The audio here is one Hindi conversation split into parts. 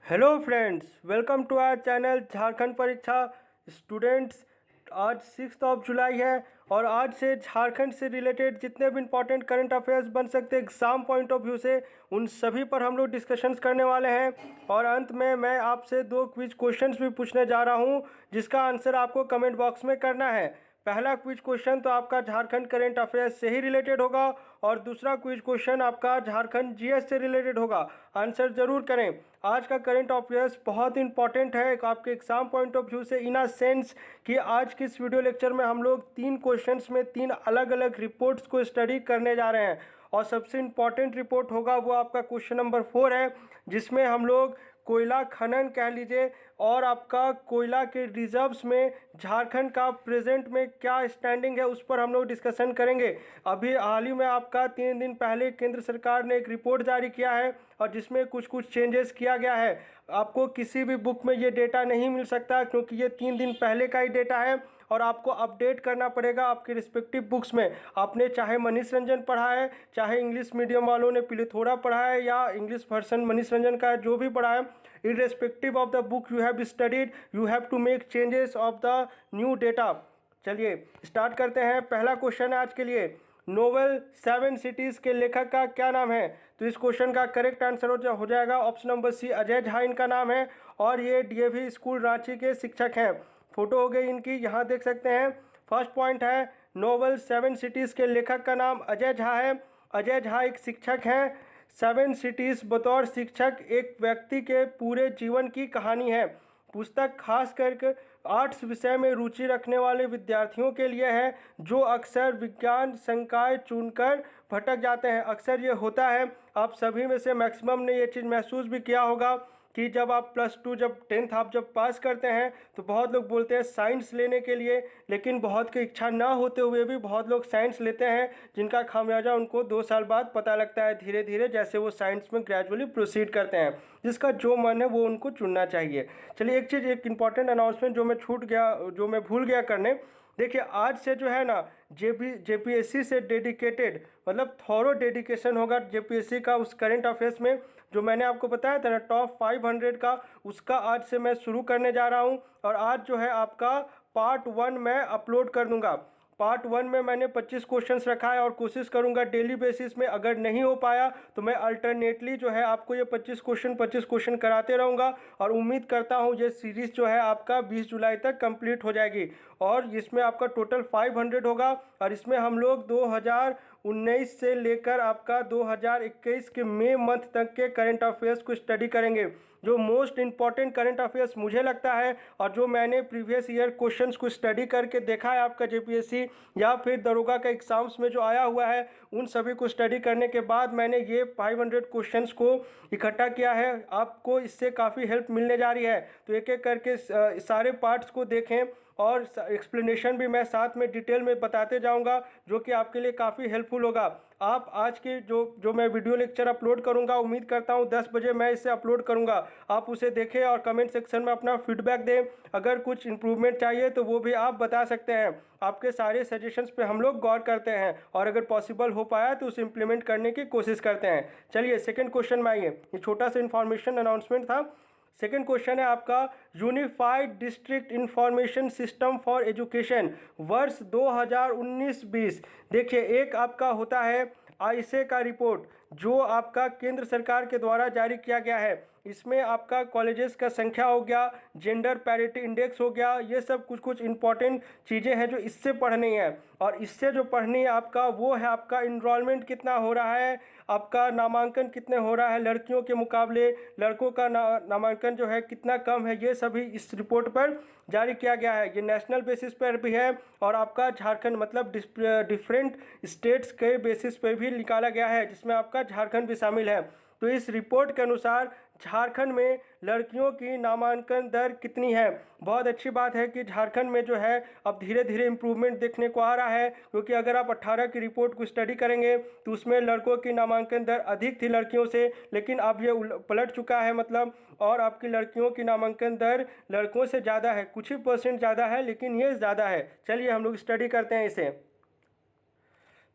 Hello friends, welcome to our channel Jharkhand परीक्षा स्टूडेंट्स। आज 6 जुलाई है और आज से झारखंड से रिलेटेड जितने भी इंपॉर्टेंट करंट अफेयर्स बन सकते हैं एग्ज़ाम पॉइंट ऑफ व्यू से, उन सभी पर हम लोग डिस्कशंस करने वाले हैं। और अंत में मैं आपसे 2 क्विज क्वेश्चंस भी पूछने जा रहा हूं, जिसका आंसर आपको कमेंट बॉक्स में करना है। पहला क्विज क्वेश्चन तो आपका झारखंड करंट अफेयर्स से ही रिलेटेड होगा और दूसरा क्विज क्वेश्चन आपका झारखंड जीएस से रिलेटेड होगा। आंसर जरूर करें। आज का करंट अफेयर्स बहुत इंपॉर्टेंट है आपके एग्जाम पॉइंट ऑफ व्यू से, इन अ सेंस कि आज के इस वीडियो लेक्चर में हम लोग 3 क्वेश्चंस में 3 अलग अलग रिपोर्ट्स को स्टडी करने जा रहे हैं। और सबसे इम्पॉर्टेंट रिपोर्ट होगा वो आपका क्वेश्चन नंबर 4 है, जिसमें हम लोग कोयला खनन कह लीजिए और आपका कोयला के रिजर्व्स में झारखंड का प्रेजेंट में क्या स्टैंडिंग है उस पर हम लोग डिस्कशन करेंगे। अभी हाल ही में आपका 3 दिन पहले केंद्र सरकार ने एक रिपोर्ट जारी किया है और जिसमें कुछ चेंजेस किया गया है। आपको किसी भी बुक में ये डेटा नहीं मिल सकता क्योंकि ये 3 दिन पहले का ही डेटा है और आपको अपडेट करना पड़ेगा आपके रिस्पेक्टिव बुक्स में। आपने चाहे मनीष रंजन पढ़ा है, चाहे इंग्लिश मीडियम वालों ने पिलिथोरा पढ़ा है या इंग्लिश वर्सन मनीष रंजन का जो भी पढ़ा है, irrespective of the book you have studied, you have to make changes of the new data। चलिए स्टार्ट करते हैं। पहला क्वेश्चन है आज के लिए, नोवेल 7 सिटीज़ के लेखक का क्या नाम है? तो इस क्वेश्चन का करेक्ट आंसर हो जाएगा option number C, Ajay Jha इनका नाम है और ये डीएवी स्कूल रांची के शिक्षक हैं। फोटो हो गई इनकी, यहाँ देख सकते हैं। फर्स्ट पॉइंट है, नोवेल 7 सिटीज़ के लेखक का नाम अजय झा है। अजय झा एक शिक्षक हैं। 7 सिटीज़ बतौर शिक्षक एक व्यक्ति के पूरे जीवन की कहानी है। पुस्तक खास करके आर्ट्स विषय में रुचि रखने वाले विद्यार्थियों के लिए है जो अक्सर विज्ञान संकाय चुनकर भटक जाते हैं। अक्सर ये होता है, आप सभी में से मैक्सिमम ने ये चीज़ महसूस भी किया होगा कि जब आप +2 जब 10th आप जब पास करते हैं तो बहुत लोग बोलते हैं साइंस लेने के लिए, लेकिन बहुत की इच्छा ना होते हुए भी बहुत लोग साइंस लेते हैं, जिनका खामियाजा उनको 2 साल बाद पता लगता है धीरे धीरे, जैसे वो साइंस में ग्रेजुअली प्रोसीड करते हैं। जिसका जो मन है वो उनको चुनना चाहिए। चलिए एक चीज़, एक इंपॉर्टेंट अनाउंसमेंट जो मैं भूल गया करने। देखिए आज से जो है ना जेपीएससी से डेडिकेटेड मतलब थॉरो डेडिकेशन होगा जेपीएससी का उस करंट अफेयर्स में, जो मैंने आपको बताया था ना टॉप 500 का, उसका आज से मैं शुरू करने जा रहा हूं। और आज जो है आपका पार्ट 1 मैं अपलोड कर दूंगा। पार्ट 1 में मैंने 25 क्वेश्चंस रखा है और कोशिश करूंगा डेली बेसिस में, अगर नहीं हो पाया तो मैं अल्टरनेटली जो है आपको ये 25 क्वेश्चन कराते रहूंगा। और उम्मीद करता हूं ये सीरीज़ जो है आपका 20 जुलाई तक कंप्लीट हो जाएगी और इसमें आपका टोटल 500 होगा। और इसमें हम लोग 2019 से लेकर आपका 2021 के मई मंथ तक के करंट अफेयर्स को स्टडी करेंगे, जो मोस्ट इंपॉर्टेंट करंट अफेयर्स मुझे लगता है और जो मैंने प्रीवियस ईयर क्वेश्चंस को स्टडी करके देखा है आपका जेपीएससी या फिर दरोगा का एग्जाम्स में जो आया हुआ है, उन सभी को स्टडी करने के बाद मैंने ये 500 क्वेश्चंस को इकट्ठा किया है। आपको इससे काफ़ी हेल्प मिलने जा रही है, तो एक एक करके सारे पार्ट्स को देखें और एक्सप्लेनेशन भी मैं साथ में डिटेल में बताते जाऊंगा, जो कि आपके लिए काफ़ी हेल्पफुल होगा। आप आज के जो मैं वीडियो लेक्चर अपलोड करूंगा, उम्मीद करता हूं 10 बजे मैं इसे अपलोड करूंगा। आप उसे देखें और कमेंट सेक्शन में अपना फीडबैक दें। अगर कुछ इंप्रूवमेंट चाहिए तो वो भी आप बता सकते हैं। आपके सारे सजेशंस पे हम लोग गौर करते हैं और अगर पॉसिबल हो पाया तो उसे इम्प्लीमेंट करने की कोशिश करते हैं। चलिए सेकेंड क्वेश्चन में आइए। ये छोटा सा इन्फॉर्मेशन अनाउंसमेंट था। सेकेंड क्वेश्चन है आपका, unified district information system for education वर्ष 2019-20। देखिए एक आपका होता है आईसे का रिपोर्ट, जो आपका केंद्र सरकार के द्वारा जारी किया गया है। इसमें आपका कॉलेजेस का संख्या हो गया, जेंडर पैरिटी इंडेक्स हो गया, ये सब कुछ इंपॉर्टेंट चीज़ें हैं जो इससे पढ़नी है। और इससे जो पढ़नी है आपका वो है आपका इनरोलमेंट कितना हो रहा है, आपका नामांकन कितने हो रहा है लड़कियों के मुकाबले, लड़कों का नामांकन जो है कितना कम है, ये सभी इस रिपोर्ट पर जारी किया गया है। ये नेशनल बेसिस पर भी है और आपका झारखंड मतलब डिफरेंट स्टेट्स के बेसिस पर भी निकाला गया है, जिसमें आपका झारखंड भी शामिल है। तो इस रिपोर्ट के अनुसार झारखंड में लड़कियों की नामांकन दर कितनी है? बहुत अच्छी बात है कि झारखंड में जो है अब धीरे धीरे इम्प्रूवमेंट देखने को आ रहा है, क्योंकि अगर आप 18 की रिपोर्ट को स्टडी करेंगे तो उसमें लड़कों की नामांकन दर अधिक थी लड़कियों से, लेकिन अब ये पलट चुका है मतलब, और आपकी लड़कियों की नामांकन दर लड़कों से ज़्यादा है, कुछ ही % ज़्यादा है, लेकिन ये ज़्यादा है। चलिए हम लोग स्टडी करते हैं इसे।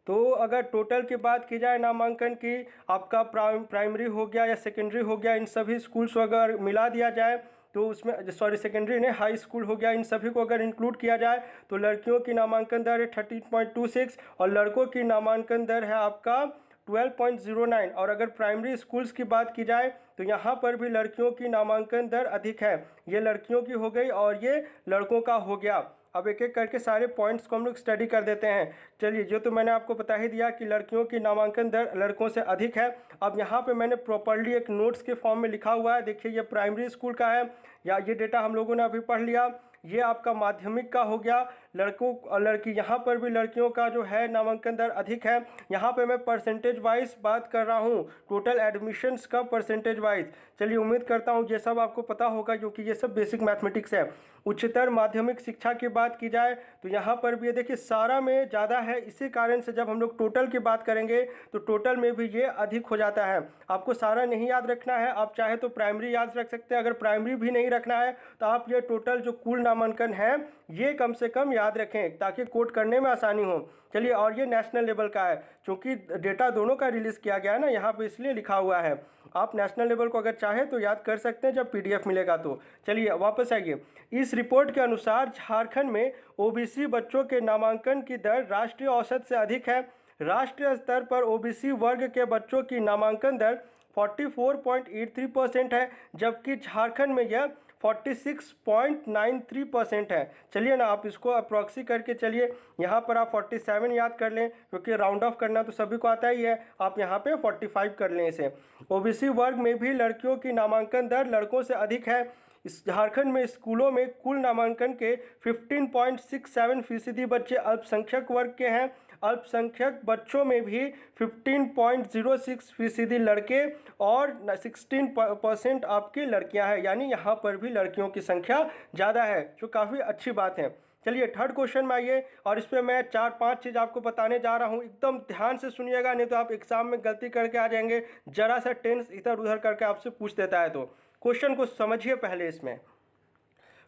तो अगर टोटल की बात की जाए नामांकन की, आपका प्राइमरी हो गया या सेकेंडरी हो गया, इन सभी स्कूल्स को अगर मिला दिया जाए तो उसमें, सॉरी सेकेंडरी ने हाई स्कूल हो गया, इन सभी को अगर इंक्लूड किया जाए तो लड़कियों की नामांकन दर है 13.26 और लड़कों की नामांकन दर है आपका 12.09। और अगर प्राइमरी स्कूल्स की बात की जाए तो यहाँ पर भी लड़कियों की नामांकन दर अधिक है। ये लड़कियों की हो गई और ये लड़कों का हो गया। अब एक एक करके सारे पॉइंट्स को हम लोग स्टडी कर देते हैं। चलिए, जो तो मैंने आपको बता ही दिया कि लड़कियों की नामांकन दर लड़कों से अधिक है। अब यहाँ पे मैंने प्रॉपर्ली एक नोट्स के फॉर्म में लिखा हुआ है। देखिए, ये प्राइमरी स्कूल का है, या ये डेटा हम लोगों ने अभी पढ़ लिया। ये आपका माध्यमिक का हो गया। लड़कों और लड़की, यहाँ पर भी लड़कियों का जो है नामांकन दर अधिक है। यहाँ पे मैं परसेंटेज वाइज बात कर रहा हूँ, टोटल एडमिशन्स का परसेंटेज वाइज। चलिए, उम्मीद करता हूँ ये सब आपको पता होगा क्योंकि ये सब बेसिक मैथमेटिक्स है। उच्चतर माध्यमिक शिक्षा की बात की जाए तो यहाँ पर भी ये देखिए सारा में ज़्यादा है। इसी कारण से जब हम लोग टोटल की बात करेंगे तो टोटल में भी ये अधिक हो जाता है। आपको सारा नहीं याद रखना है, आप चाहे तो प्राइमरी याद रख सकते हैं। अगर प्राइमरी भी नहीं रखना है तो आप ये टोटल जो कुल नामांकन है ये कम से कम याद रखें ताकि कोट करने में आसानी हो। चलिए, और ये नेशनल लेवल का है क्योंकि डेटा दोनों का रिलीज़ किया गया है ना यहाँ पे, इसलिए लिखा हुआ है। आप नेशनल लेवल को अगर चाहे तो याद कर सकते हैं जब पीडीएफ मिलेगा तो। चलिए वापस आइए। इस रिपोर्ट के अनुसार झारखंड में ओबीसी बच्चों के नामांकन की दर राष्ट्रीय औसत से अधिक है। राष्ट्रीय स्तर पर ओबीसी वर्ग के बच्चों की नामांकन दर 44.83% है, जबकि झारखंड में यह 46.93% है। चलिए ना, आप इसको अप्रॉक्सी करके चलिए, यहाँ पर आप 47 याद कर लें क्योंकि राउंड ऑफ करना तो सभी को आता ही है। आप यहाँ पे 45 कर लें इसे। ओबीसी वर्ग में भी लड़कियों की नामांकन दर लड़कों से अधिक है। इस झारखंड में स्कूलों में कुल नामांकन के 15.67% बच्चे अल्पसंख्यक वर्ग के हैं। अल्पसंख्यक बच्चों में भी 15.06% लड़के और 16% आपकी लड़कियां हैं, यानी यहाँ पर भी लड़कियों की संख्या ज़्यादा है, जो काफ़ी अच्छी बात है। चलिए थर्ड क्वेश्चन में आइए, और इसमें मैं 4-5 चीज़ आपको बताने जा रहा हूँ। एकदम ध्यान से सुनिएगा, नहीं तो आप एग्जाम में गलती करके आ जाएंगे। जरा सा टेंस इधर उधर करके आपसे पूछ देता है। तो क्वेश्चन को समझिए पहले। इसमें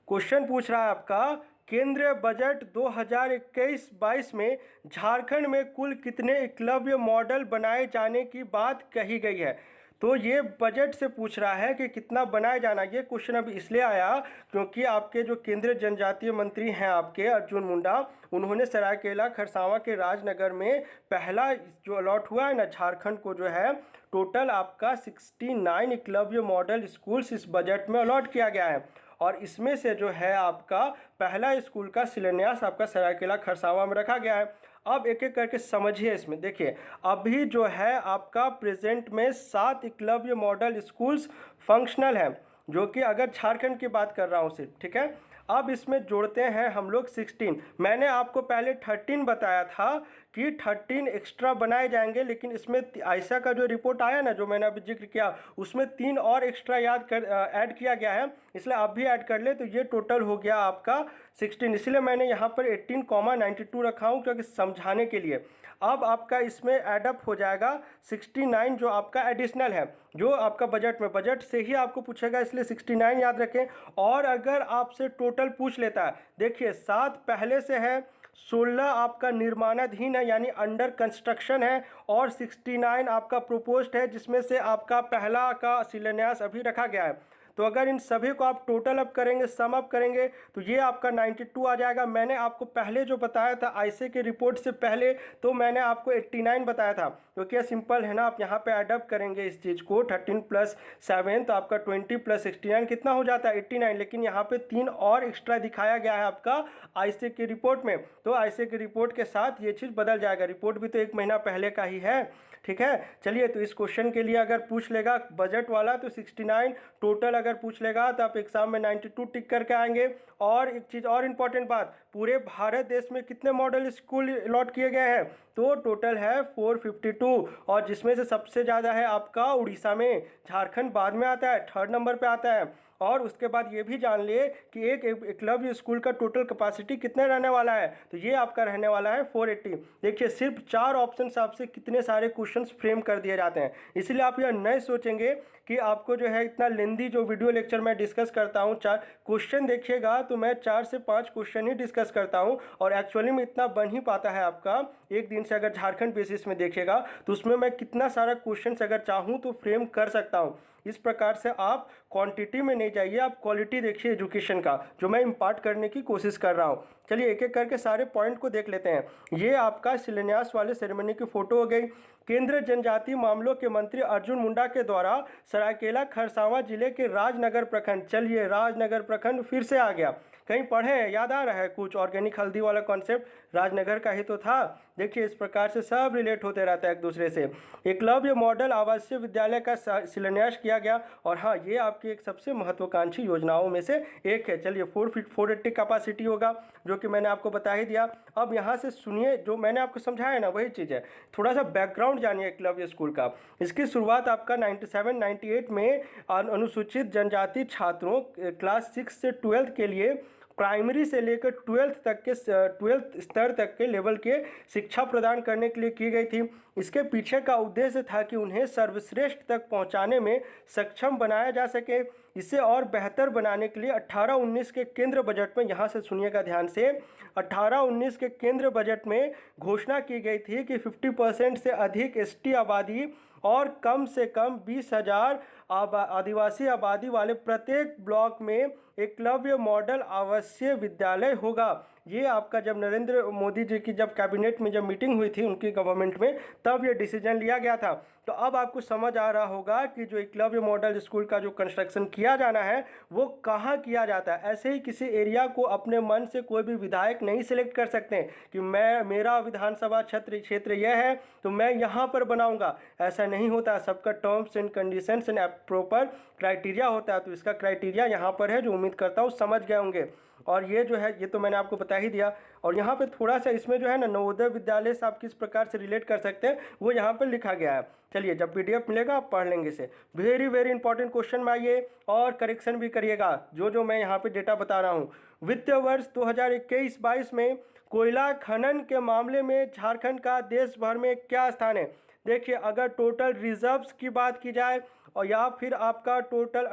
क्वेश्चन पूछ रहा है आपका, केंद्रीय बजट 2021-22 में झारखंड में कुल कितने एकलव्य मॉडल बनाए जाने की बात कही गई है। तो ये बजट से पूछ रहा है कि कितना बनाया जाना। ये क्वेश्चन अभी इसलिए आया क्योंकि आपके जो केंद्रीय जनजातीय मंत्री हैं आपके अर्जुन मुंडा, उन्होंने सरायकेला खरसावां के राजनगर में पहला जो अलॉट हुआ है ना झारखंड को, जो है टोटल आपका 69 एकलव्य मॉडल स्कूल्स इस बजट में अलॉट किया गया है। और इसमें से जो है आपका पहला स्कूल का शिलान्यास आपका सरायकेला खरसावां में रखा गया है। अब एक एक करके समझिए। इसमें देखिए, अभी जो है आपका प्रेजेंट में 7 एकलव्य मॉडल स्कूल्स फंक्शनल है, जो कि अगर झारखंड की बात कर रहा हूँ सिर्फ, ठीक है। अब इसमें जोड़ते हैं हम लोग 16। मैंने आपको पहले 13 बताया था कि 13 एक्स्ट्रा बनाए जाएंगे, लेकिन इसमें आयशा का जो रिपोर्ट आया ना, जो मैंने अभी जिक्र किया, उसमें 3 और एक्स्ट्रा ऐड किया गया है, इसलिए आप भी ऐड कर ले तो ये टोटल हो गया आपका 16। इसलिए मैंने यहाँ पर 18,92 रखा हूँ क्योंकि समझाने के लिए। अब आपका इसमें एडअप हो जाएगा 69 जो आपका एडिशनल है, जो आपका बजट से ही आपको पूछेगा, इसलिए 69 याद रखें। और अगर आपसे टोटल पूछ लेता है, देखिए 7 पहले से है, 16 आपका निर्माणाधीन है यानी अंडर कंस्ट्रक्शन है, और 69 आपका प्रोपोज्ड है जिसमें से आपका पहला का शिलान्यास अभी रखा गया है। तो अगर इन सभी को आप टोटल अप करेंगे, सम अप करेंगे, तो ये आपका 92 आ जाएगा। मैंने आपको पहले जो बताया था आईसे के रिपोर्ट से पहले, तो मैंने आपको 89 बताया था, क्योंकि सिंपल है ना। आप यहाँ पे एडअप करेंगे इस चीज़ को, 13 + 7 तो आपका 20 + 69 कितना हो जाता है 89। लेकिन यहाँ पे 3 और एक्स्ट्रा दिखाया गया है आपका आईसे की रिपोर्ट में, तो आईसे की रिपोर्ट के साथ ये चीज़ बदल जाएगा। रिपोर्ट भी तो 1 महीना पहले का ही है, ठीक है। चलिए, तो इस क्वेश्चन के लिए अगर पूछ लेगा बजट वाला तो 69, टोटल अगर पूछ लेगा तो आप एग्जाम में 92 टिक करके आएंगे। और एक चीज़ और इम्पॉर्टेंट बात, पूरे भारत देश में कितने मॉडल स्कूल अलॉट किए गए हैं, तो टोटल है 452, और जिसमें से सबसे ज़्यादा है आपका उड़ीसा में। झारखंड बाद में आता है, 3rd नंबर पे आता है। और उसके बाद ये भी जान लिए कि एक एकलव्य स्कूल का टोटल कैपेसिटी कितना रहने वाला है, तो ये आपका रहने वाला है 480। देखिए सिर्फ 4 ऑप्शन आपसे कितने सारे क्वेश्चंस फ्रेम कर दिए जाते हैं, इसलिए आप यह नहीं सोचेंगे कि आपको जो है इतना लेंदी जो वीडियो लेक्चर मैं डिस्कस करता हूँ 4 क्वेश्चन देखिएगा तो मैं 4 से 5 क्वेश्चन ही डिस्कस करता हूँ, और एक्चुअली में इतना बन ही पाता है आपका एक दिन से। अगर झारखंड बेसिस में देखिएगा तो उसमें मैं कितना सारा क्वेश्चन अगर चाहूँ तो फ्रेम कर सकता हूँ। इस प्रकार से आप क्वांटिटी में नहीं जाइए, आप क्वालिटी देखिए एजुकेशन का जो मैं इम्पार्ट करने की कोशिश कर रहा हूँ। चलिए एक एक करके सारे पॉइंट को देख लेते हैं। ये आपका शिलान्यास वाले सेरेमनी की फ़ोटो हो गई। केंद्रीय जनजातीय मामलों के मंत्री अर्जुन मुंडा के द्वारा सरायकेला खरसावां जिले के राजनगर प्रखंड, चलिए राजनगर प्रखंड फिर से आ गया, कहीं पढ़े हैं, याद आ रहा है कुछ? ऑर्गेनिक हल्दी वाला कॉन्सेप्ट राजनगर का ही तो था। देखिए इस प्रकार से सब रिलेट होते रहता है एक दूसरे से। एकलव्य मॉडल आवासीय विद्यालय का शिलान्यास किया गया, और हाँ ये आपकी एक सबसे महत्वाकांक्षी योजनाओं में से एक है। चलिए 480 कैपेसिटी होगा जो कि मैंने आपको बता ही दिया। अब यहाँ से सुनिए, जो मैंने आपको समझाया ना वही चीज़ है, थोड़ा सा बैकग्राउंड जानिए एकलव्य स्कूल का। इसकी शुरुआत आपका 97-98 में अनुसूचित जनजाति छात्रों क्लास 6 से 12th के लिए प्राइमरी से लेकर 12th स्तर तक के लेवल के शिक्षा प्रदान करने के लिए की गई थी। इसके पीछे का उद्देश्य था कि उन्हें सर्वश्रेष्ठ तक पहुंचाने में सक्षम बनाया जा सके। इसे और बेहतर बनाने के लिए 18-19 के केंद्र बजट में, यहाँ से सुनिएगा ध्यान से, 18-19 के केंद्र बजट में घोषणा की गई थी कि 50% से अधिक एसटी आबादी और कम से कम 20,000 आदिवासी आबादी वाले प्रत्येक ब्लॉक में एकलव्य मॉडल आवासीय विद्यालय होगा। ये आपका जब नरेंद्र मोदी जी की जब कैबिनेट में जब मीटिंग हुई थी उनकी गवर्नमेंट में, तब ये डिसीजन लिया गया था। तो अब आपको समझ आ रहा होगा कि जो एकलव्य मॉडल स्कूल का जो कंस्ट्रक्शन किया जाना है वो कहाँ किया जाता है। ऐसे ही किसी एरिया को अपने मन से कोई भी विधायक नहीं सिलेक्ट कर सकते कि मेरा विधानसभा क्षेत्र यह है तो मैं यहाँ पर बनाऊँगा, ऐसा नहीं होता। सबका terms and conditions and proper criteria होता है। तो इसका क्राइटेरिया यहाँ पर है जो उम्मीद करता हूँ समझ गए होंगे। और ये जो है ये तो मैंने आपको बता ही दिया। और यहाँ पे थोड़ा सा इसमें जो है ना नवोदय विद्यालय से आप किस प्रकार से रिलेट कर सकते हैं वो यहाँ पर लिखा गया है। चलिए जब PDF मिलेगा आप पढ़ लेंगे इसे। वेरी इंपॉर्टेंट क्वेश्चन में आइए और करेक्शन भी करिएगा जो मैं यहाँ पे डेटा बता रहा हूँ। वित्तीय वर्ष 2021-22 में कोयला खनन के मामले में झारखंड का देश भर में क्या स्थान है? देखिए अगर टोटल रिजर्व्स की बात की जाए और या फिर आपका टोटल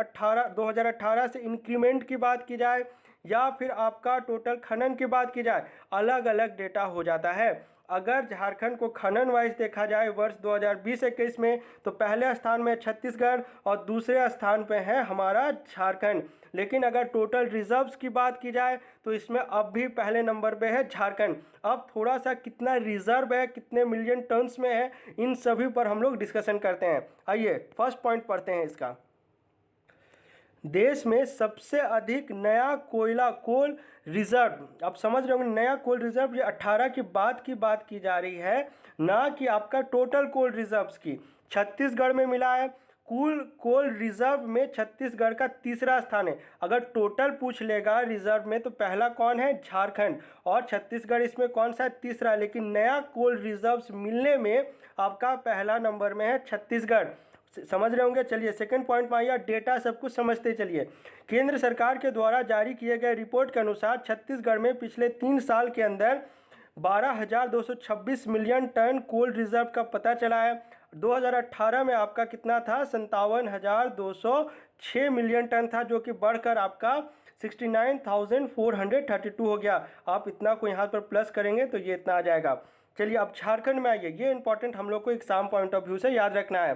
2018 से इंक्रीमेंट की बात की जाए या फिर आपका टोटल खनन की बात की जाए, अलग अलग डेटा हो जाता है। अगर झारखंड को खनन वाइज देखा जाए वर्ष 2020-21 में तो पहले स्थान में छत्तीसगढ़ और दूसरे स्थान पे है हमारा झारखंड। लेकिन अगर टोटल रिजर्व्स की बात की जाए तो इसमें अब भी पहले नंबर पे है झारखंड। अब थोड़ा सा कितना रिजर्व है, कितने मिलियन टन्स में है, इन सभी पर हम लोग डिस्कशन करते हैं। आइए फर्स्ट पॉइंट पढ़ते हैं इसका। देश में सबसे अधिक नया कोल रिजर्व, आप समझ रहे होंगे, नया कोल रिजर्व ये 18 की बात की जा रही है, ना कि आपका टोटल कोल रिजर्व्स की। छत्तीसगढ़ में मिला है। कोल रिजर्व में छत्तीसगढ़ का तीसरा स्थान है। अगर टोटल पूछ लेगा रिजर्व में तो पहला कौन है? झारखंड, और छत्तीसगढ़ इसमें कौन सा है? तीसरा। लेकिन नया कोल रिजर्व्स मिलने में आपका पहला नंबर में है छत्तीसगढ़। समझ रहे होंगे। चलिए सेकंड पॉइंट में आइए, डेटा सब कुछ समझते चलिए। केंद्र सरकार के द्वारा जारी किए गए रिपोर्ट के अनुसार छत्तीसगढ़ में पिछले 3 साल के अंदर 12,226 मिलियन टन कोल रिजर्व का पता चला है। 2018 में आपका कितना था? 57,206 मिलियन टन था, जो कि बढ़कर आपका 69,432 हो गया। आप इतना को यहाँ पर प्लस करेंगे तो ये इतना आ जाएगा। चलिए अब झारखंड में आइए, ये इंपॉर्टेंट हम लोग को एग्जाम पॉइंट ऑफ व्यू से याद रखना है।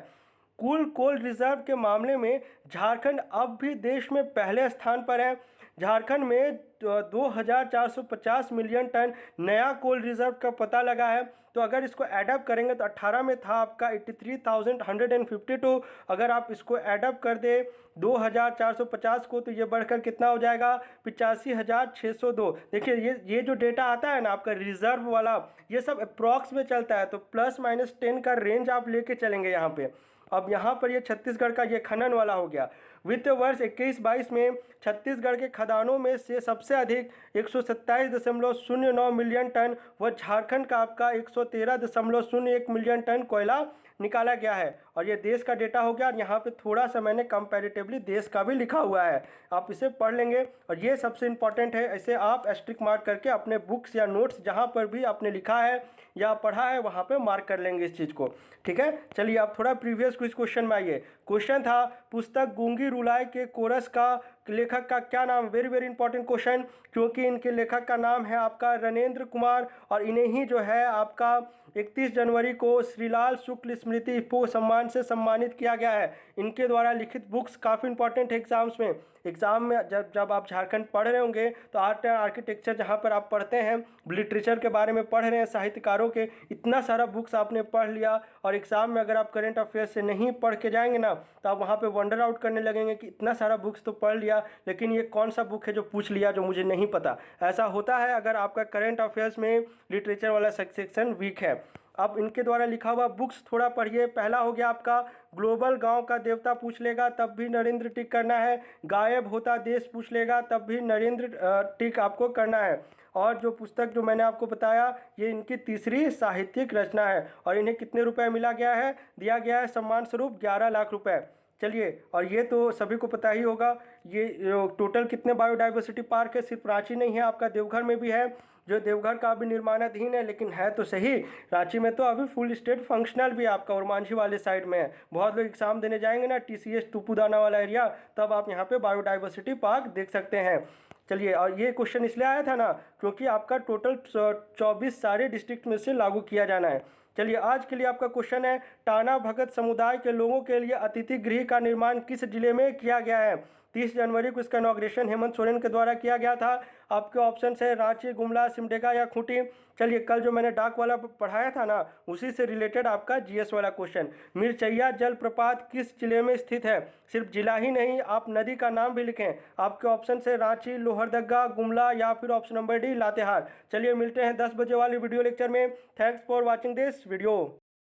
कुल कोल रिजर्व के मामले में झारखंड अब भी देश में पहले स्थान पर है। झारखंड में 2,450 मिलियन टन नया कोल रिजर्व का पता लगा है। तो अगर इसको एडअप करेंगे तो 18 में था आपका 83,152। अगर आप इसको एडअप कर दे 2,450 को तो ये बढ़कर कितना हो जाएगा? 85,602। देखिए ये जो डेटा आता है ना आपका रिजर्व वाला, ये सब अप्रॉक्स में चलता है, तो +-10 का रेंज आप लेके चलेंगे यहाँ पे। अब यहाँ पर ये छत्तीसगढ़ का ये खनन वाला हो गया। वित्तीय वर्ष 21-22 में छत्तीसगढ़ के खदानों में से सबसे अधिक 127.09 मिलियन टन व झारखंड का आपका 113.01 मिलियन टन कोयला निकाला गया है। और ये देश का डेटा हो गया, और यहाँ पे थोड़ा सा मैंने कंपैरेटिवली देश का भी लिखा हुआ है, आप इसे पढ़ लेंगे। और ये सबसे इंपॉर्टेंट है, इसे आप एस्ट्रिक मार्क करके अपने बुक्स या नोट्स जहाँ पर भी आपने लिखा है या पढ़ा है वहाँ पे मार्क कर लेंगे इस चीज़ को, ठीक है। चलिए आप थोड़ा प्रीवियस क्विज क्वेश्चन में आइए। क्वेश्चन था पुस्तक गूंगी रुलाई के कोरस का लेखक का क्या नाम। वेरी वेरी इंपॉर्टेंट क्वेश्चन, क्योंकि इनके लेखक का नाम है आपका रणेंद्र कुमार, और इन्हें ही जो है आपका 31 जनवरी को श्रीलाल शुक्ल स्मृति पो सम्मान से सम्मानित किया गया है। इनके द्वारा लिखित बुक्स काफ़ी इंपॉर्टेंट है एग्जाम्स में। एग्जाम में जब आप झारखंड पढ़ रहे होंगे तो आर्ट एंड आर्किटेक्चर जहाँ पर आप पढ़ते हैं, लिटरेचर के बारे में पढ़ रहे हैं, साहित्यकारों के इतना सारा बुक्स आपने पढ़ लिया, और एग्जाम में अगर आप करंट अफेयर्स से नहीं पढ़ के जाएंगे ना तो आप वहाँ पे वंडर आउट करने लगेंगे कि इतना सारा बुक्स तो पढ़ लिया, लेकिन ये कौन सा बुक है जो पूछ लिया जो मुझे नहीं पता। ऐसा होता है अगर आपका करंट अफेयर्स में लिटरेचर वाला सेक्शन वीक है। अब इनके द्वारा लिखा हुआ बुक्स थोड़ा पढ़िए। पहला हो गया आपका ग्लोबल गांव का देवता पूछ लेगा तब भी नरेंद्र टिक करना है। गायब होता देश पूछ लेगा तब भी नरेंद्र टिक आपको करना है। और जो पुस्तक जो मैंने आपको बताया ये इनकी तीसरी साहित्यिक रचना है, और इन्हें कितने रुपए मिला गया है, दिया गया है सम्मान स्वरूप 11 लाख रुपए। चलिए, और ये तो सभी को पता ही होगा, ये टोटल कितने बायोडाइवर्सिटी पार्क है, सिर्फ रांची नहीं है, आपका देवघर में भी है, जो देवघर का अभी निर्माणाधीन है, लेकिन है तो सही। रांची में तो अभी फुल स्टेट फंक्शनल भी है आपका, और मांझी वाले साइड में है। बहुत लोग एग्जाम देने जाएंगे ना TCS टुपुदाना वाला एरिया, तब आप यहाँ पे बायोडाइवर्सिटी पार्क देख सकते हैं। चलिए, और ये क्वेश्चन इसलिए आया था ना क्योंकि आपका टोटल 24 सारे डिस्ट्रिक्ट में से लागू किया जाना है। चलिए, आज के लिए आपका क्वेश्चन है टाना भगत समुदाय के लोगों के लिए अतिथि गृह का निर्माण किस जिले में किया गया है। 30 जनवरी को इसका इनॉग्रेशन हेमंत सोरेन के द्वारा किया गया था। आपके ऑप्शन है रांची, गुमला, सिमडेगा या खूंटी। चलिए, कल जो मैंने डाक वाला पढ़ाया था ना उसी से रिलेटेड आपका GS वाला क्वेश्चन, मिर्चैया जलप्रपात किस जिले में स्थित है। सिर्फ जिला ही नहीं, आप नदी का नाम भी लिखें। आपके ऑप्शन है रांची, लोहरदगा, गुमला या फिर ऑप्शन नंबर D लातेहार। चलिए, मिलते हैं 10 बजे वाली वीडियो लेक्चर में। Thanks for watching this video.